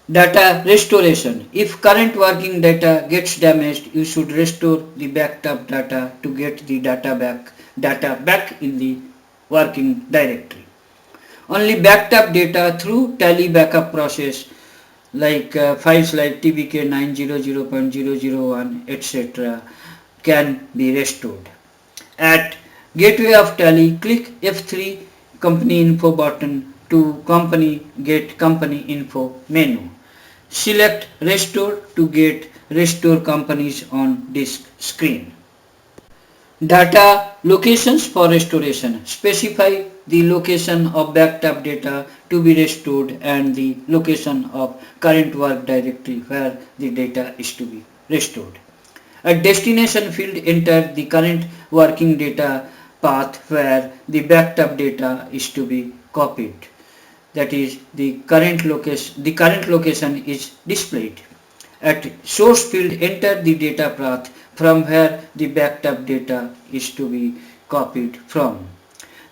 Data restoration. If current working data gets damaged, you should restore the backed up data to get the data back in the working directory. Only backed up data through tally backup process like files like tbk 900.001 etc. can be restored. At gateway of tally, click F3 company info button to company get company info menu. Select restore to get restore companies on disk screen. Data locations for restoration. Specify the location of backed up data to be restored and the location of current work directory where the data is to be restored. At destination field, enter the current working data path where the backed up data is to be copied. That is, the current location is displayed. At source field, enter the data path from where the backed up data is to be copied from.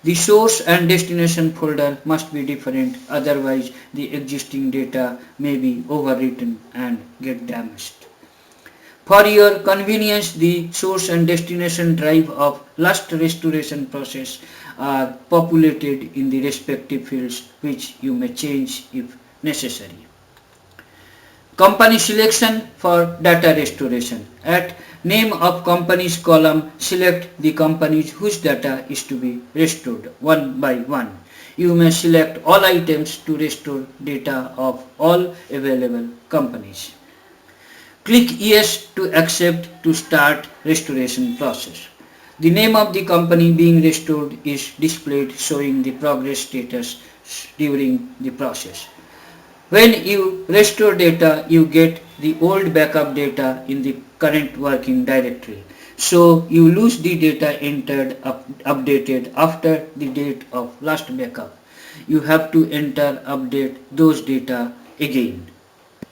The source and destination folder must be different, otherwise the existing data may be overwritten and get damaged. For your convenience, the source and destination drive of last restoration process are populated in the respective fields, which you may change if necessary. Company selection for data restoration. At name of companies column, select the companies whose data is to be restored one by one. You may select all items to restore data of all available companies. Click Yes to accept to start restoration process. The name of the company being restored is displayed showing the progress status during the process. When you restore data, you get the old backup data in the current working directory. So you lose the data entered updated after the date of last backup. You have to enter update those data again.